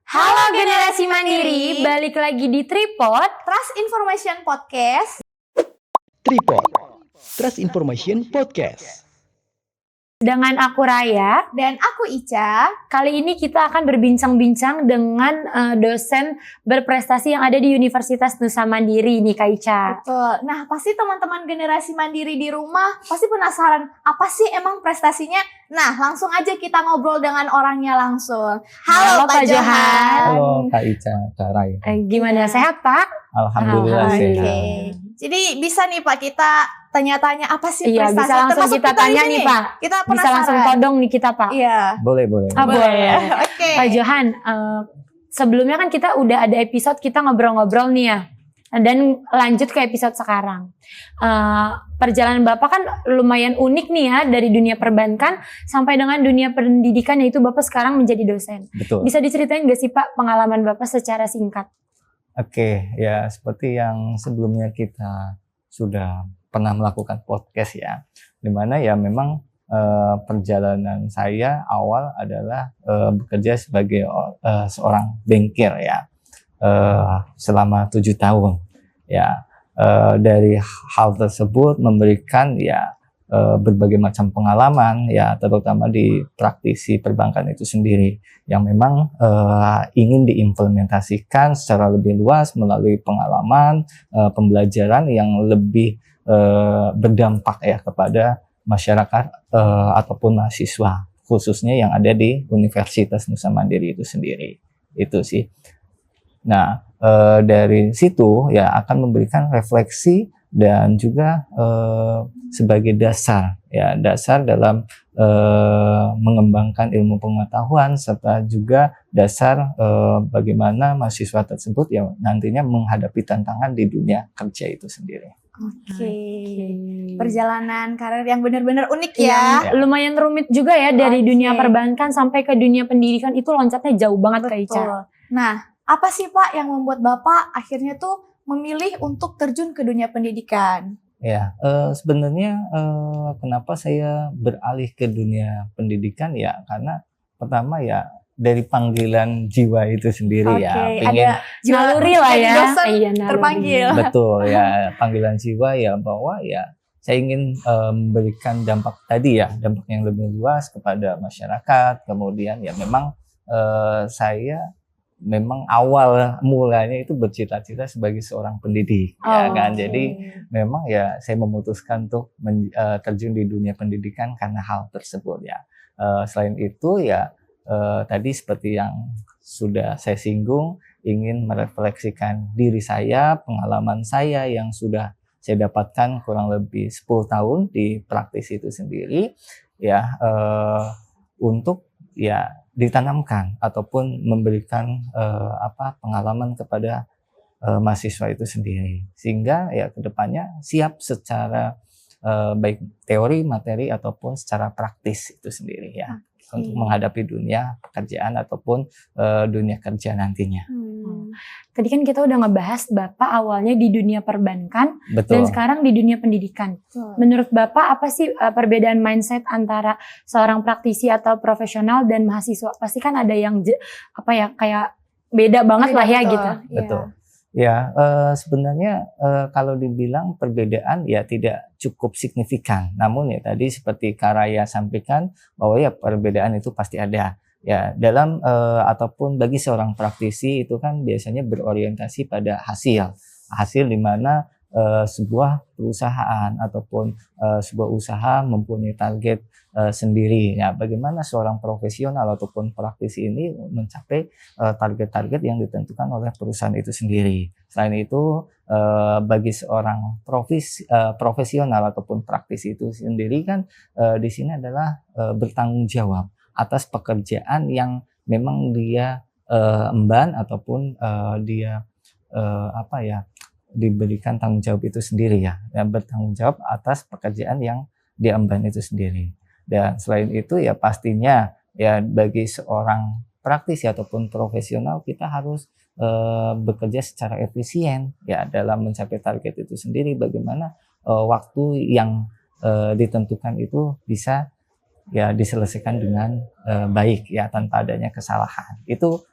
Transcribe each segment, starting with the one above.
Halo Generasi Mandiri, balik lagi di Tripod Trust Information Podcast. Tripod, Trust Information Podcast. dengan aku Raya. Dan aku Ica. Kali ini kita akan berbincang-bincang dengan dosen berprestasi yang ada di Universitas Nusa Mandiri nih Kak Ica. Betul. Nah, pasti teman-teman Generasi Mandiri di rumah pasti penasaran apa sih emang prestasinya? Nah, langsung aja kita ngobrol dengan orangnya langsung. Halo Pak Johan. Halo Kak Ica, Kak Rai. Gimana, sehat Pak? Alhamdulillah Oke. sehat. Oke. Jadi bisa nih Pak kita tanya-tanya apa sih Iya, prestasi? bisa langsung Termasuk kita tanya di nih sini. Pak. Kita Bisa penasaran. langsung todong nih kita Pak. Iya. Boleh. Boleh. Oke. Pak Johan, sebelumnya kan kita udah ada episode kita ngobrol-ngobrol nih ya. Dan lanjut ke episode sekarang. Perjalanan Bapak kan lumayan unik nih ya, dari dunia perbankan sampai dengan dunia pendidikan, yaitu Bapak sekarang menjadi dosen. Betul. Bisa diceritain gak sih Pak pengalaman Bapak secara singkat? Oke, ya seperti yang sebelumnya kita sudah pernah melakukan podcast ya, dimana ya memang perjalanan saya awal adalah bekerja sebagai seorang bankir ya, selama 7 tahun ya. Dari hal tersebut memberikan ya berbagai macam pengalaman ya, terutama di praktisi perbankan itu sendiri yang memang ingin diimplementasikan secara lebih luas melalui pengalaman pembelajaran yang lebih berdampak ya kepada masyarakat ataupun mahasiswa, khususnya yang ada di Universitas Nusa Mandiri itu sendiri. Itu sih. Nah, dari situ ya akan memberikan refleksi dan juga sebagai dasar dalam mengembangkan ilmu pengetahuan, serta juga dasar bagaimana mahasiswa tersebut yang nantinya menghadapi tantangan di dunia kerja itu sendiri. Oke. Perjalanan karir yang benar-benar unik ya. Ya, lumayan rumit juga ya, dari Oke. dunia perbankan sampai ke dunia pendidikan, itu loncatnya jauh banget Kak Ica. Betul. Nah, apa sih Pak yang membuat Bapak akhirnya tuh memilih untuk terjun ke dunia pendidikan? Ya, sebenarnya kenapa saya beralih ke dunia pendidikan ya, karena pertama ya dari panggilan jiwa itu sendiri ya, ada Naluri lah jadi ya. dosen Iya, naluri. terpanggil. betul ya, panggilan jiwa ya, bahwa ya saya ingin memberikan dampak tadi ya, dampak yang lebih luas kepada masyarakat. Kemudian ya memang saya memang awal mulanya itu bercita-cita sebagai seorang pendidik ya kan. Oke. Jadi memang ya saya memutuskan untuk terjun di dunia pendidikan karena hal tersebut ya. Selain itu ya tadi seperti yang sudah saya singgung, ingin merefleksikan diri saya, pengalaman saya yang sudah saya dapatkan kurang lebih 10 tahun di praktis itu sendiri ya, untuk ya ditanamkan ataupun memberikan pengalaman kepada mahasiswa itu sendiri, sehingga ya kedepannya siap secara baik teori, materi ataupun secara praktis itu sendiri ya, untuk menghadapi dunia pekerjaan ataupun dunia kerja nantinya. Tadi kan kita udah ngebahas Bapak awalnya di dunia perbankan dan Betul. sekarang di dunia pendidikan. Menurut Bapak apa sih perbedaan mindset antara seorang praktisi atau profesional dan mahasiswa? Pasti kan ada yang kayak beda banget lah ya Betul. gitu. Betul. Ya, sebenarnya kalau dibilang perbedaan ya tidak cukup signifikan. Namun ya tadi seperti Kak Raya sampaikan bahwa ya perbedaan itu pasti ada. Ya, dalam ataupun bagi seorang praktisi itu kan biasanya berorientasi pada hasil di mana sebuah perusahaan ataupun sebuah usaha mempunyai target sendiri. Ya, bagaimana seorang profesional ataupun praktisi ini mencapai target-target yang ditentukan oleh perusahaan itu sendiri. Selain itu, bagi seorang profesional ataupun praktisi itu sendiri kan di sini adalah bertanggung jawab atas pekerjaan yang memang dia emban ataupun dia diberikan tanggung jawab itu sendiri ya, yang bertanggung jawab atas pekerjaan yang dia emban itu sendiri. Dan selain itu ya pastinya ya bagi seorang praktisi ataupun profesional kita harus bekerja secara efisien ya dalam mencapai target itu sendiri. Bagaimana waktu yang ditentukan itu bisa ya diselesaikan dengan baik ya, tanpa adanya kesalahan. Itu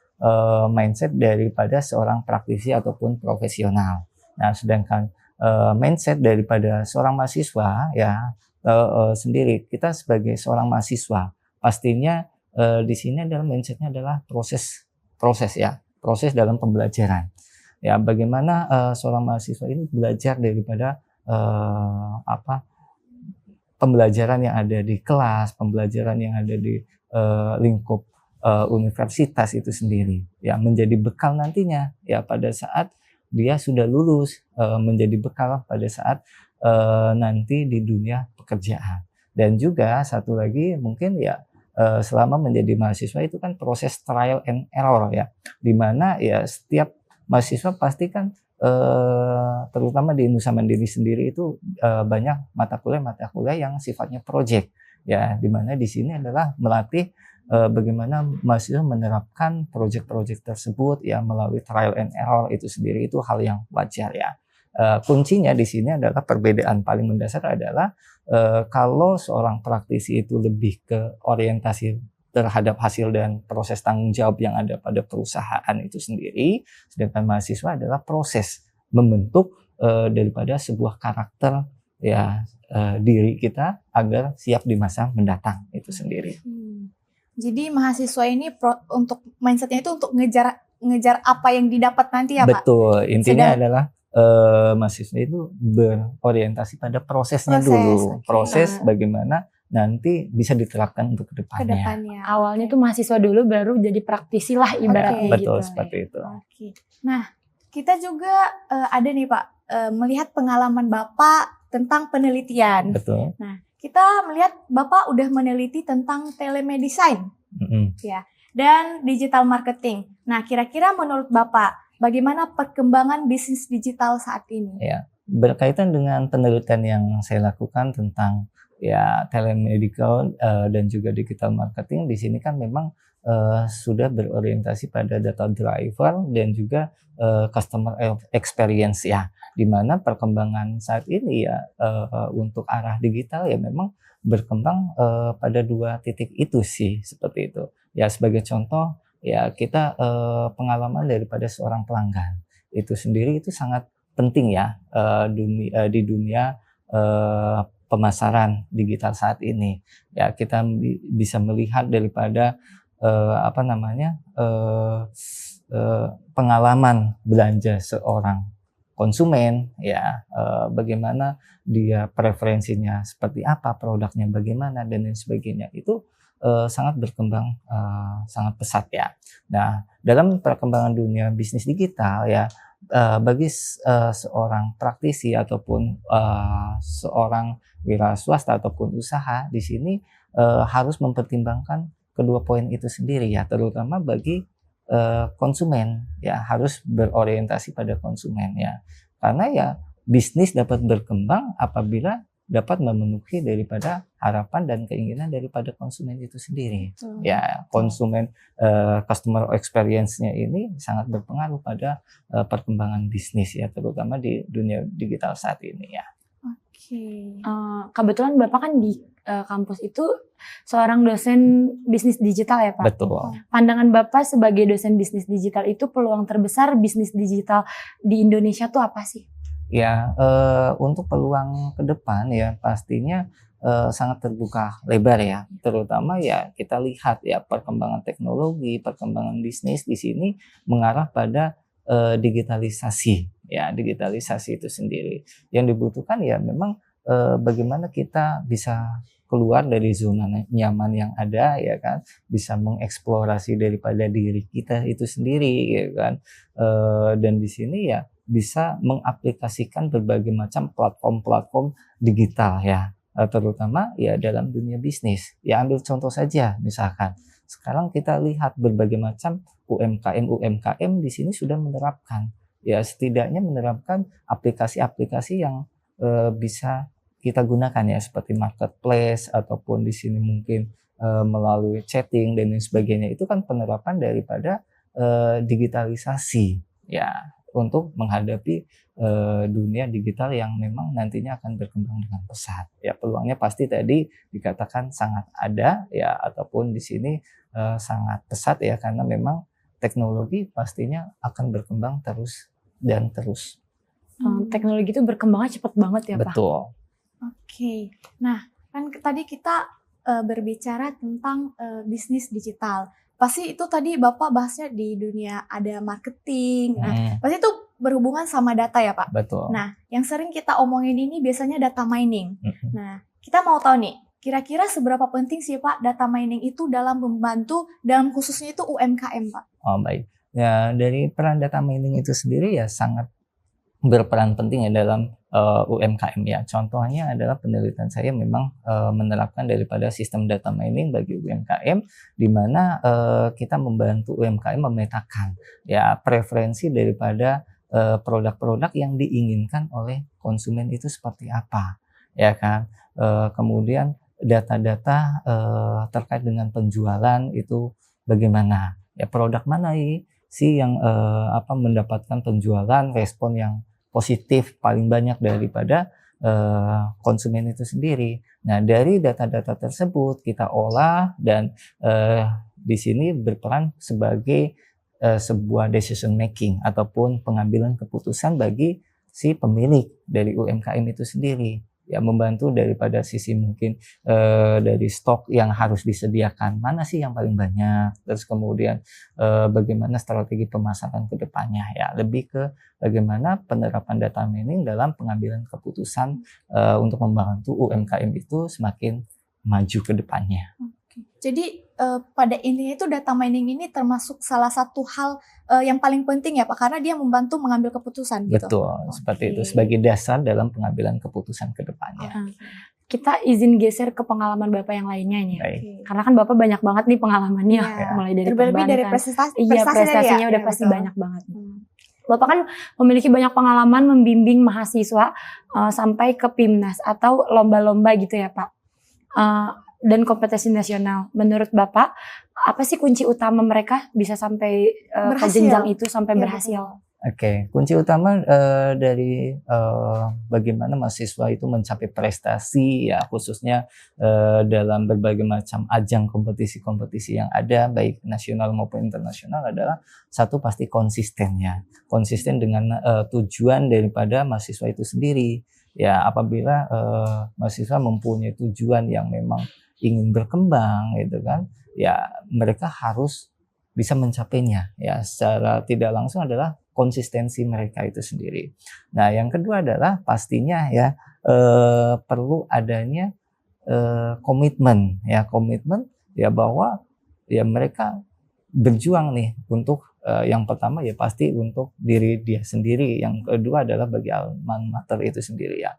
mindset daripada seorang praktisi ataupun profesional. Nah, sedangkan mindset daripada seorang mahasiswa ya sendiri, kita sebagai seorang mahasiswa pastinya di sini adalah mindsetnya adalah proses dalam pembelajaran. Ya, bagaimana seorang mahasiswa ini belajar daripada pembelajaran yang ada di kelas, pembelajaran yang ada di lingkup universitas itu sendiri, ya menjadi bekal nantinya ya pada saat dia sudah lulus, menjadi bekal pada saat nanti di dunia pekerjaan. Dan juga satu lagi mungkin ya selama menjadi mahasiswa itu kan proses trial and error ya, dimana ya setiap mahasiswa pasti kan terutama di Nusa Mandiri sendiri itu banyak mata kuliah yang sifatnya project ya, dimana di sini adalah melatih bagaimana mahasiswa menerapkan project-project tersebut ya melalui trial and error itu sendiri, itu hal yang wajar ya. Kuncinya di sini adalah perbedaan paling mendasar adalah kalau seorang praktisi itu lebih ke orientasi terhadap hasil dan proses tanggung jawab yang ada pada perusahaan itu sendiri, sedangkan mahasiswa adalah proses membentuk daripada sebuah karakter ya diri kita agar siap di masa mendatang itu sendiri. Jadi mahasiswa ini untuk mindsetnya itu untuk ngejar apa yang didapat nanti ya Pak? Betul, intinya adalah mahasiswa itu berorientasi pada prosesnya dulu, proses bagaimana nanti bisa diterapkan untuk kedepannya. Awalnya tuh mahasiswa dulu baru jadi praktisi lah ibaratnya Betul, gitu. seperti itu. Nah, kita juga ada nih Pak, melihat pengalaman Bapak tentang penelitian. Betul. Nah, kita melihat Bapak udah meneliti tentang telemedicine ya, dan digital marketing. Nah, kira-kira menurut Bapak, bagaimana perkembangan bisnis digital saat ini? Ya, berkaitan dengan penelitian yang saya lakukan tentang ya telemedical dan juga digital marketing, di sini kan memang sudah berorientasi pada data driver dan juga customer experience ya, di mana perkembangan saat ini ya untuk arah digital ya memang berkembang pada dua titik itu sih, seperti itu ya. Sebagai contoh ya, kita pengalaman daripada seorang pelanggan itu sendiri itu sangat penting ya di dunia pemasaran digital saat ini ya. Kita bisa melihat daripada pengalaman belanja seorang konsumen ya, bagaimana dia preferensinya seperti apa, produknya bagaimana dan lain sebagainya, itu sangat berkembang sangat pesat ya. Nah, dalam perkembangan dunia bisnis digital ya, bagi seorang praktisi ataupun seorang wira swasta ataupun usaha di sini harus mempertimbangkan kedua poin itu sendiri ya, terutama bagi konsumen ya, harus berorientasi pada konsumen ya, karena ya bisnis dapat berkembang apabila dapat memenuhi daripada harapan dan keinginan daripada konsumen itu sendiri. Ya, konsumen customer experience-nya ini sangat berpengaruh pada perkembangan bisnis ya, terutama di dunia digital saat ini ya. Kebetulan Bapak kan di kampus itu seorang dosen bisnis digital ya Pak? Betul. Pandangan Bapak sebagai dosen bisnis digital itu peluang terbesar bisnis digital di Indonesia tuh apa sih? Ya, untuk peluang ke depan ya pastinya sangat terbuka lebar ya, terutama ya kita lihat ya perkembangan teknologi, perkembangan bisnis di sini mengarah pada digitalisasi ya, digitalisasi itu sendiri. Yang dibutuhkan ya memang bagaimana kita bisa keluar dari zona nyaman yang ada ya kan, bisa mengeksplorasi daripada diri kita itu sendiri ya kan, dan di sini ya bisa mengaplikasikan berbagai macam platform-platform digital ya, terutama ya dalam dunia bisnis. Ya ambil contoh saja, misalkan sekarang kita lihat berbagai macam UMKM di sini sudah menerapkan ya, setidaknya menerapkan aplikasi-aplikasi yang bisa kita gunakan ya, seperti marketplace ataupun di sini mungkin melalui chatting dan lain sebagainya. Itu kan penerapan daripada digitalisasi ya, untuk menghadapi dunia digital yang memang nantinya akan berkembang dengan pesat. Ya, peluangnya pasti tadi dikatakan sangat ada ya, ataupun di sini sangat pesat ya, karena memang teknologi pastinya akan berkembang terus dan terus. Teknologi itu berkembangnya cepat banget ya Pak? Betul. Oke. Nah, kan tadi kita berbicara tentang bisnis digital. Pasti itu tadi Bapak bahasnya di dunia ada marketing. Nah, pasti itu berhubungan sama data ya Pak? Betul. Nah, yang sering kita omongin ini biasanya data mining. Nah, kita mau tahu nih, kira-kira seberapa penting sih Pak data mining itu dalam membantu, dalam khususnya itu UMKM Pak? Oh baik. Ya, dari peran data mining itu sendiri ya sangat berperan penting ya dalam UMKM ya. Contohnya adalah penelitian saya memang menerapkan daripada sistem data mining bagi UMKM, di mana kita membantu UMKM memetakan ya preferensi daripada produk-produk yang diinginkan oleh konsumen itu seperti apa, ya kan. Kemudian data-data terkait dengan penjualan itu bagaimana, ya produk mana sih yang mendapatkan penjualan respon yang positif paling banyak daripada konsumen itu sendiri. Nah, dari data-data tersebut kita olah dan di sini berperan sebagai sebuah decision making ataupun pengambilan keputusan bagi si pemilik dari UMKM itu sendiri. Ya, membantu daripada sisi mungkin dari stok yang harus disediakan mana sih yang paling banyak, terus kemudian bagaimana strategi pemasaran ke depannya, ya lebih ke bagaimana penerapan data mining dalam pengambilan keputusan untuk membantu UMKM itu semakin maju ke depannya. Jadi pada intinya itu data mining ini termasuk salah satu hal yang paling penting ya Pak, karena dia membantu mengambil keputusan gitu. Betul, seperti itu sebagai dasar dalam pengambilan keputusan ke depannya. Kita izin geser ke pengalaman Bapak yang lainnya nih. Karena kan Bapak banyak banget nih pengalamannya, mulai dari perbankan. Dari prestasi, prestasinya udah pasti banyak banget. Bapak kan memiliki banyak pengalaman membimbing mahasiswa sampai ke PIMNAS atau lomba-lomba gitu ya Pak. Dan kompetisi nasional. Menurut Bapak, apa sih kunci utama mereka bisa sampai ke jenjang itu sampai berhasil? Oke, kunci utama dari bagaimana mahasiswa itu mencapai prestasi ya, khususnya dalam berbagai macam ajang kompetisi-kompetisi yang ada baik nasional maupun internasional adalah satu pasti konsisten ya. Konsisten dengan tujuan daripada mahasiswa itu sendiri. Ya, apabila mahasiswa mempunyai tujuan yang memang ingin berkembang gitu kan, ya mereka harus bisa mencapainya ya. Secara tidak langsung adalah konsistensi mereka itu sendiri. Nah, yang kedua adalah pastinya ya perlu adanya komitmen ya bahwa ya mereka berjuang nih untuk yang pertama ya pasti untuk diri dia sendiri, yang kedua adalah bagi alma mater itu sendiri ya.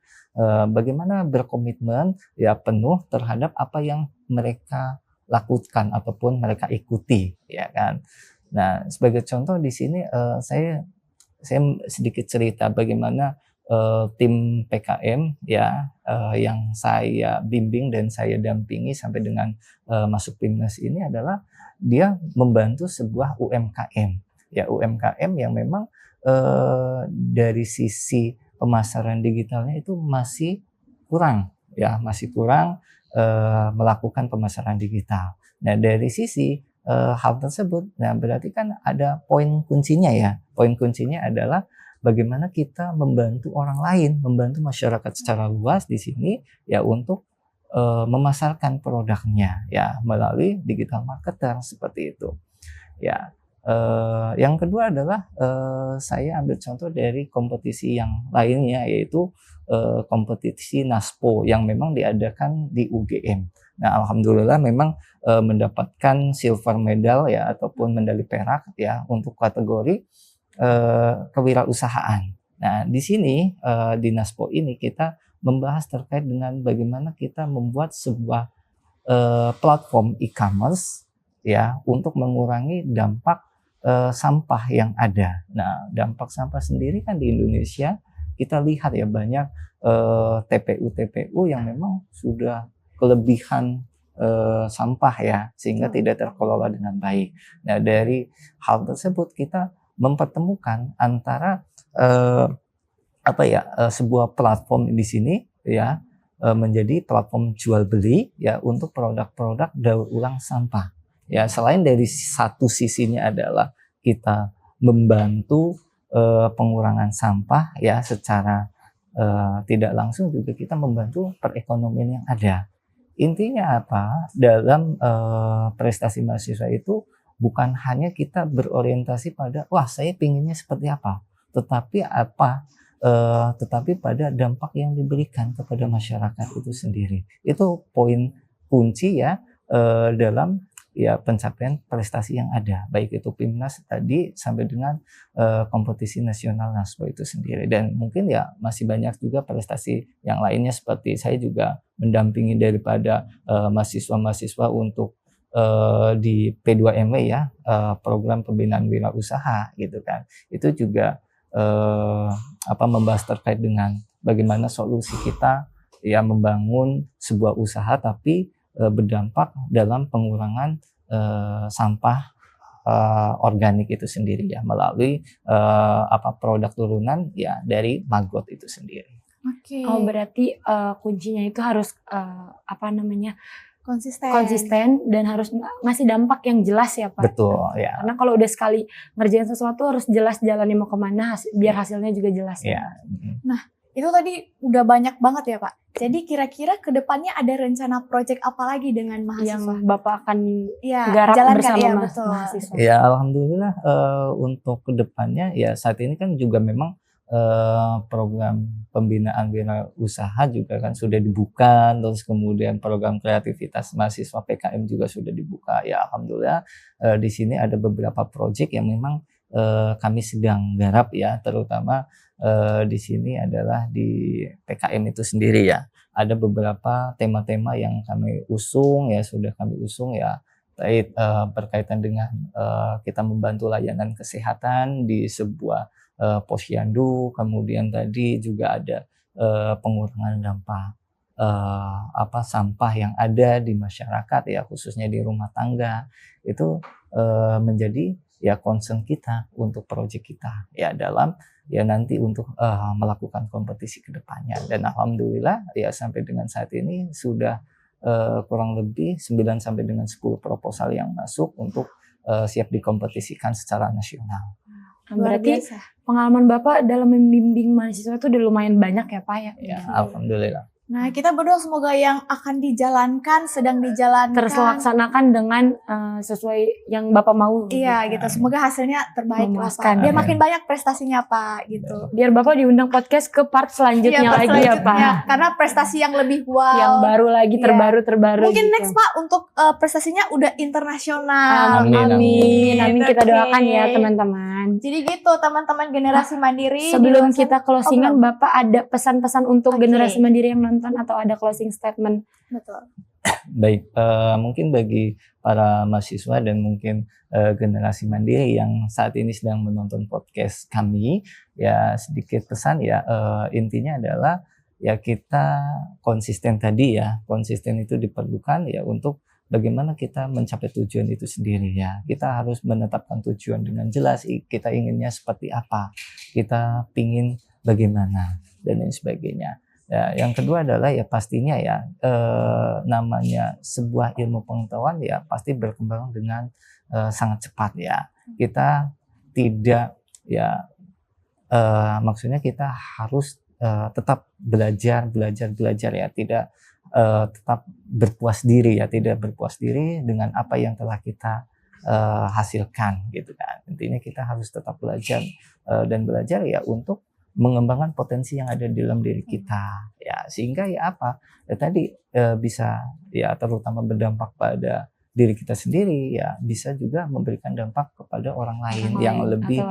Bagaimana berkomitmen ya penuh terhadap apa yang mereka lakukan ataupun mereka ikuti, ya kan. Nah, sebagai contoh di sini saya sedikit cerita bagaimana tim PKM ya yang saya bimbing dan saya dampingi sampai dengan masuk PIMNAS ini adalah dia membantu sebuah UMKM ya, UMKM yang memang dari sisi pemasaran digitalnya itu masih kurang melakukan pemasaran digital. Nah, dari sisi hal tersebut, nah berarti kan ada poin kuncinya ya. Poin kuncinya adalah bagaimana kita membantu orang lain, membantu masyarakat secara luas di sini ya untuk memasarkan produknya ya melalui digital marketer seperti itu. Ya. Yang kedua adalah saya ambil contoh dari kompetisi yang lainnya, yaitu kompetisi NASPO yang memang diadakan di UGM. Nah, alhamdulillah memang mendapatkan silver medal ya ataupun medali perak ya untuk kategori kewirausahaan. Nah, di sini di NASPO ini kita membahas terkait dengan bagaimana kita membuat sebuah platform e-commerce ya untuk mengurangi dampak sampah yang ada. Nah, dampak sampah sendiri kan di Indonesia kita lihat ya banyak TPU yang memang sudah kelebihan sampah ya sehingga tidak terkelola dengan baik. Nah, dari hal tersebut kita mempertemukan antara sebuah platform di sini ya menjadi platform jual beli ya untuk produk-produk daur ulang sampah. Ya, selain dari satu sisinya adalah kita membantu pengurangan sampah ya secara tidak langsung juga kita membantu perekonomian yang ada. Intinya apa? Dalam prestasi mahasiswa itu bukan hanya kita berorientasi pada wah saya pinginnya seperti apa, tetapi pada dampak yang diberikan kepada masyarakat itu sendiri. Itu poin kunci ya dalam ya pencapaian prestasi yang ada, baik itu PIMNAS tadi sampai dengan kompetisi nasional NASPO itu sendiri. Dan mungkin ya masih banyak juga prestasi yang lainnya, seperti saya juga mendampingi daripada mahasiswa-mahasiswa untuk di P2MW ya, program pembinaan wirausaha gitu kan. Itu juga membahas terkait dengan bagaimana solusi kita ya membangun sebuah usaha tapi berdampak dalam pengurangan sampah organik itu sendiri ya melalui produk turunan ya dari maggot itu sendiri. Oke. Oh berarti kuncinya itu harus Konsisten dan harus ngasih dampak yang jelas ya Pak. Betul ya. Karena kalau udah sekali ngerjain sesuatu harus jelas jalannya mau kemana biar hasilnya juga jelas. Ya. Nah itu tadi udah banyak banget ya Pak. Jadi kira-kira kedepannya ada rencana proyek apa lagi dengan mahasiswa? Yang Bapak akan garap jalankan bersama mahasiswa. Ya alhamdulillah untuk kedepannya ya saat ini kan juga memang program pembinaan wirausaha juga kan sudah dibuka, terus kemudian program kreativitas mahasiswa PKM juga sudah dibuka. Ya alhamdulillah di sini ada beberapa proyek yang memang kami sedang garap ya, terutama di sini adalah di PKM itu sendiri ya. Ada beberapa tema-tema yang kami usung ya, sudah kami usung ya berkaitan dengan kita membantu layanan kesehatan di sebuah posyandu, kemudian tadi juga ada pengurangan dampak sampah yang ada di masyarakat ya, khususnya di rumah tangga. Itu menjadi ya concern kita untuk proyek kita ya dalam ya nanti untuk melakukan kompetisi ke depannya. Dan alhamdulillah ya sampai dengan saat ini sudah kurang lebih 9 sampai dengan 10 proposal yang masuk untuk siap dikompetisikan secara nasional. Berarti pengalaman Bapak dalam membimbing mahasiswa itu udah lumayan banyak ya Pak ya? Ya, alhamdulillah. Nah, kita berdoa semoga yang akan dijalankan, sedang dijalankan, terlaksanakan dengan sesuai yang Bapak mau. Iya, gitu. Semoga hasilnya terbaik lah, Pak. Biar makin banyak prestasinya, Pak, gitu. Biar Bapak diundang podcast ke part selanjutnya lagi ya, Pak. Karena prestasi yang lebih wow. Yang baru lagi, terbaru. Mungkin gitu. next, Pak, untuk prestasinya udah internasional. Amin. Kita doakan ya, teman-teman. Jadi gitu, teman-teman generasi mandiri. Sebelum kita closingan, Bapak ada pesan-pesan untuk generasi mandiri yang nonton atau ada closing statement? Betul. Baik, mungkin bagi para mahasiswa dan mungkin generasi mandiri yang saat ini sedang menonton podcast kami, ya sedikit pesan ya, intinya adalah ya kita konsisten tadi ya, konsisten itu diperlukan ya untuk bagaimana kita mencapai tujuan itu sendiri ya. Kita harus menetapkan tujuan dengan jelas, kita inginnya seperti apa, kita pingin bagaimana dan lain sebagainya. Ya, yang kedua adalah ya pastinya ya namanya sebuah ilmu pengetahuan ya pasti berkembang dengan sangat cepat ya. Kita tidak ya maksudnya kita harus tetap belajar ya, tidak tetap berpuas diri ya, tidak berpuas diri dengan apa yang telah kita hasilkan gitu kan. Intinya kita harus tetap belajar dan belajar ya untuk mengembangkan potensi yang ada di dalam diri kita ya, sehingga ya tadi bisa ya terutama berdampak pada diri kita sendiri ya, bisa juga memberikan dampak kepada orang lain yang lebih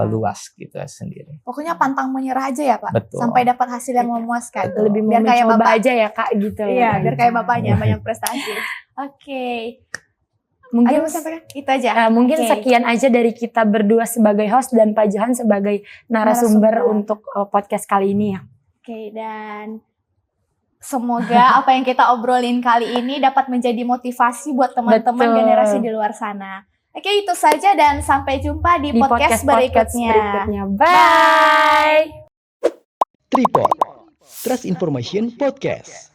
luas gitu sendiri. Pokoknya pantang menyerah aja ya Pak. Betul. Sampai dapat hasil yang memuaskan. Betul. Lebih biar kayak Bapak aja ya Kak gitu. Iya, biar kayak Bapaknya banyak prestasi. Oke. Mungkin itu aja. Mungkin sekian aja dari kita berdua sebagai host dan Pak Johan sebagai narasumber untuk podcast kali ini ya. Oke, dan semoga apa yang kita obrolin kali ini dapat menjadi motivasi buat teman-teman generasi di luar sana. Oke, itu saja dan sampai jumpa di podcast berikutnya. Bye. Tripod Trust Information Podcast.